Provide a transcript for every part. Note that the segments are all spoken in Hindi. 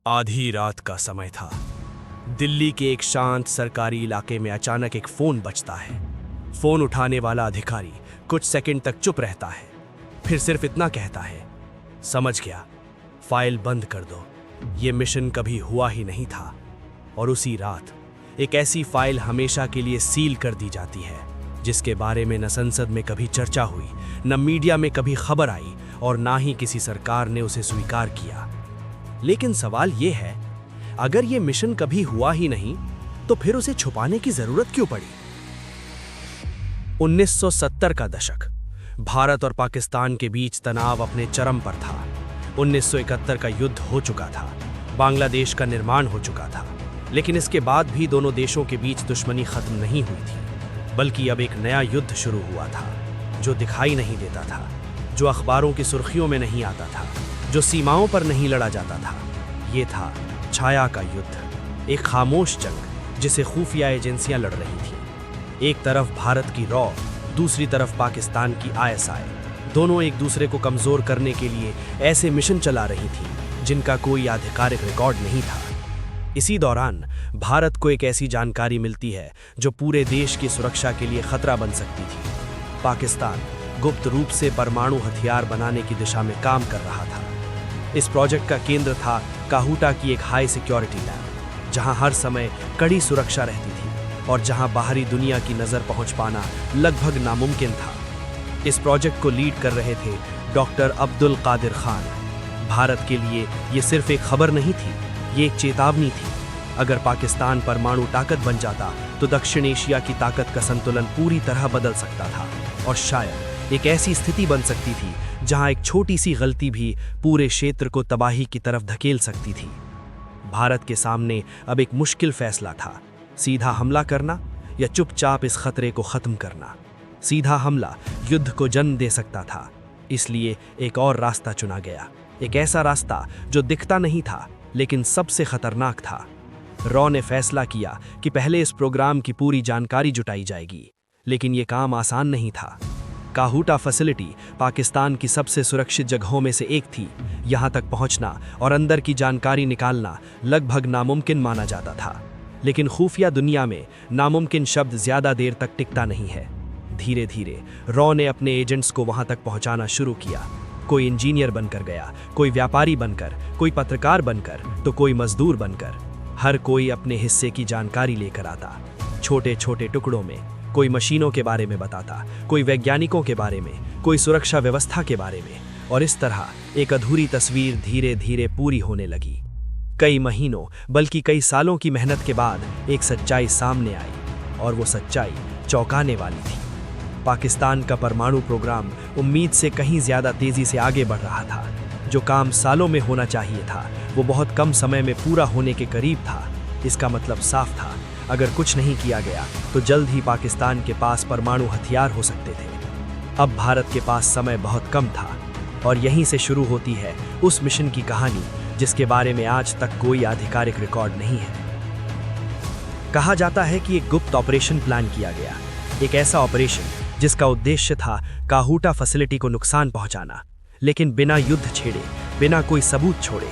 आधी रात का समय था। दिल्ली के एक शांत सरकारी इलाके में अचानक एक फोन बजता है। फोन उठाने वाला अधिकारी कुछ सेकंड तक चुप रहता है, फिर सिर्फ इतना कहता है, समझ गया, फाइल बंद कर दो। ये मिशन कभी हुआ ही नहीं था। और उसी रात एक ऐसी फाइल हमेशा के लिए सील कर दी जाती है जिसके बारे में न संसद में कभी चर्चा हुई, न मीडिया में कभी खबर आई और ना ही किसी सरकार ने उसे स्वीकार किया। लेकिन सवाल यह है, अगर यह मिशन कभी हुआ ही नहीं तो फिर उसे छुपाने की जरूरत क्यों पड़ी? 1970 का दशक, भारत और पाकिस्तान के बीच तनाव अपने चरम पर था। 1971 का युद्ध हो चुका था, बांग्लादेश का निर्माण हो चुका था, लेकिन इसके बाद भी दोनों देशों के बीच दुश्मनी खत्म नहीं हुई थी, बल्कि अब एक नया युद्ध शुरू हुआ था जो दिखाई नहीं देता था, जो अखबारों की सुर्खियों में नहीं आता था, जो सीमाओं पर नहीं लड़ा जाता था। ये था छाया का युद्ध, एक खामोश जंग जिसे खुफिया एजेंसियां लड़ रही थीं। एक तरफ भारत की रॉ, दूसरी तरफ पाकिस्तान की ISI। दोनों एक दूसरे को कमजोर करने के लिए ऐसे मिशन चला रही थीं जिनका कोई आधिकारिक रिकॉर्ड नहीं था। इसी दौरान भारत को एक ऐसी जानकारी मिलती है जो पूरे देश की सुरक्षा के लिए खतरा बन सकती थी। पाकिस्तान गुप्त रूप से परमाणु हथियार बनाने की दिशा में काम कर रहा था। इस प्रोजेक्ट का केंद्र था काहूटा की एक हाई सिक्योरिटी लैब, जहां हर समय कड़ी सुरक्षा रहती थी और जहां बाहरी दुनिया की नजर पहुंच पाना लगभग नामुमकिन था। इस प्रोजेक्ट को लीड कर रहे थे डॉक्टर अब्दुल कादिर खान। भारत के लिए ये सिर्फ एक खबर नहीं थी, ये एक चेतावनी थी। अगर पाकिस्तान परमाणु ताकत बन जाता तो दक्षिण एशिया की ताकत का संतुलन पूरी तरह बदल सकता था और शायद एक ऐसी स्थिति बन सकती थी जहां एक छोटी सी गलती भी पूरे क्षेत्र को तबाही की तरफ धकेल सकती थी। भारत के सामने अब एक मुश्किल फैसला था, सीधा हमला करना या चुपचाप इस खतरे को खत्म करना। सीधा हमला युद्ध को जन्म दे सकता था, इसलिए एक और रास्ता चुना गया, एक ऐसा रास्ता जो दिखता नहीं था लेकिन सबसे खतरनाक था। रॉ ने फैसला किया कि पहले इस प्रोग्राम की पूरी जानकारी जुटाई जाएगी, लेकिन यह काम आसान नहीं था। काहूटा फैसिलिटी पाकिस्तान की सबसे सुरक्षित जगहों में से एक थी। यहां तक पहुंचना और अंदर की जानकारी निकालना लगभग नामुमकिन माना जाता था, लेकिन खुफिया दुनिया में नामुमकिन शब्द ज्यादा देर तक टिकता नहीं है। धीरे धीरे रॉ ने अपने एजेंट्स को वहां तक पहुंचाना शुरू किया। कोई इंजीनियर बनकर गया, कोई व्यापारी बनकर, कोई पत्रकार बनकर, तो कोई मजदूर बनकर। हर कोई अपने हिस्से की जानकारी लेकर आता, छोटे छोटे टुकड़ों में। कोई मशीनों के बारे में बताता, कोई वैज्ञानिकों के बारे में, कोई सुरक्षा व्यवस्था के बारे में। और इस तरह एक अधूरी तस्वीर धीरे धीरे पूरी होने लगी। कई महीनों बल्कि कई सालों की मेहनत के बाद एक सच्चाई सामने आई, और वो सच्चाई चौंकाने वाली थी। पाकिस्तान का परमाणु प्रोग्राम उम्मीद से कहीं ज्यादा तेजी से आगे बढ़ रहा था। जो काम सालों में होना चाहिए था वो बहुत कम समय में पूरा होने के करीब था। इसका मतलब साफ था, अगर कुछ नहीं किया गया तो जल्द ही पाकिस्तान के पास परमाणु हथियार हो सकते थे। अब भारत के पास समय बहुत कम था, और यहीं से शुरू होती है उस मिशन की कहानी जिसके बारे में आज तक कोई आधिकारिक रिकॉर्ड नहीं है। कहा जाता है कि एक गुप्त ऑपरेशन प्लान किया गया, एक ऐसा ऑपरेशन जिसका उद्देश्य था काहूटा फैसिलिटी को नुकसान पहुंचाना, लेकिन बिना युद्ध छेड़े, बिना कोई सबूत छोड़े।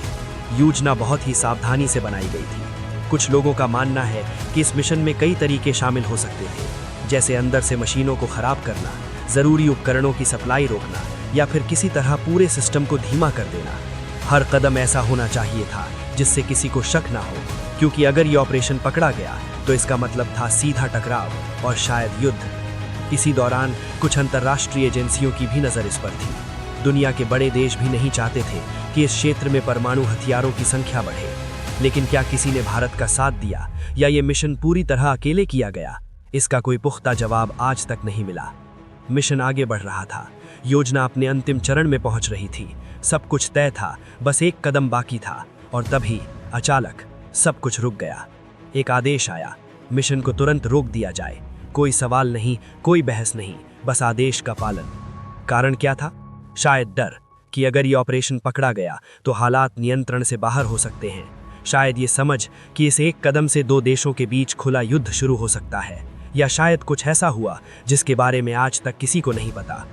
योजना बहुत ही सावधानी से बनाई गई थी। कुछ लोगों का मानना है कि इस मिशन में कई तरीके शामिल हो सकते थे, जैसे अंदर से मशीनों को खराब करना, जरूरी उपकरणों की सप्लाई रोकना, या फिर किसी तरह पूरे सिस्टम को धीमा कर देना। हर कदम ऐसा होना चाहिए था जिससे किसी को शक ना हो, क्योंकि अगर ये ऑपरेशन पकड़ा गया तो इसका मतलब था सीधा टकराव और शायद युद्ध। इसी दौरान कुछ अंतर्राष्ट्रीय एजेंसियों की भी नजर इस पर थी। दुनिया के बड़े देश भी नहीं चाहते थे कि इस क्षेत्र में परमाणु हथियारों की संख्या बढ़े। लेकिन क्या किसी ने भारत का साथ दिया, या ये मिशन पूरी तरह अकेले किया गया? इसका कोई पुख्ता जवाब आज तक नहीं मिला। मिशन आगे बढ़ रहा था, योजना अपने अंतिम चरण में पहुंच रही थी, सब कुछ तय था, बस एक कदम बाकी था। और तभी अचानक सब कुछ रुक गया। एक आदेश आया, मिशन को तुरंत रोक दिया जाए। कोई सवाल नहीं, कोई बहस नहीं, बस आदेश का पालन। कारण क्या था? शायद डर कि अगर ये ऑपरेशन पकड़ा गया तो हालात नियंत्रण से बाहर हो सकते हैं। शायद ये समझ कि इस एक कदम से दो देशों के बीच खुला युद्ध शुरू हो सकता है, या शायद कुछ ऐसा हुआ जिसके बारे में आज तक किसी को नहीं पता।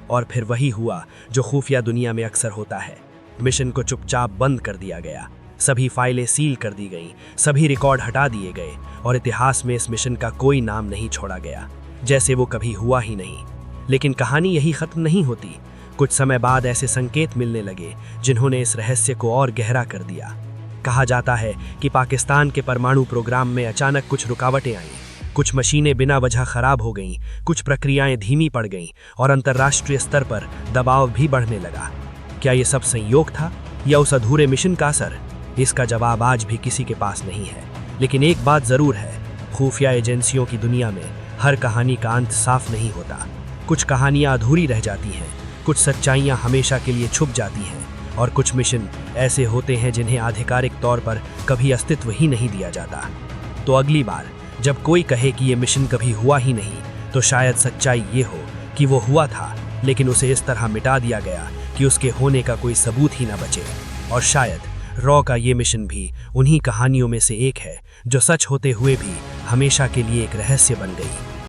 और फिर वही हुआ जो खुफिया दुनिया में अक्सर होता है, मिशन को चुपचाप बंद कर दिया गया। सभी फाइलें सील कर दी गईं, सभी रिकॉर्ड हटा दिए गए और इतिहास में इस मिशन का कोई नाम नहीं छोड़ा गया, जैसे वो कभी हुआ ही नहीं। लेकिन कहानी यही खत्म नहीं होती। कुछ समय बाद ऐसे संकेत मिलने लगे जिन्होंने इस रहस्य को और गहरा कर दिया। कहा जाता है कि पाकिस्तान के परमाणु प्रोग्राम में अचानक कुछ रुकावटें आईं, कुछ मशीनें बिना वजह खराब हो गईं, कुछ प्रक्रियाएं धीमी पड़ गईं और अंतर्राष्ट्रीय स्तर पर दबाव भी बढ़ने लगा। क्या ये सब संयोग था या उस अधूरे मिशन का असर? इसका जवाब आज भी किसी के पास नहीं है। लेकिन एक बात जरूर है, खुफिया एजेंसियों की दुनिया में हर कहानी का अंत साफ नहीं होता। कुछ कहानियां अधूरी रह जाती हैं, कुछ सच्चाइयां हमेशा के लिए छुप जाती हैं और कुछ मिशन ऐसे होते हैं जिन्हें आधिकारिक तौर पर कभी अस्तित्व ही नहीं दिया जाता। तो अगली बार जब कोई कहे कि ये मिशन कभी हुआ ही नहीं, तो शायद सच्चाई ये हो कि वो हुआ था, लेकिन उसे इस तरह मिटा दिया गया कि उसके होने का कोई सबूत ही ना बचे। और शायद रॉ का ये मिशन भी उन्हीं कहानियों में से एक है जो सच होते हुए भी हमेशा के लिए एक रहस्य बन गई।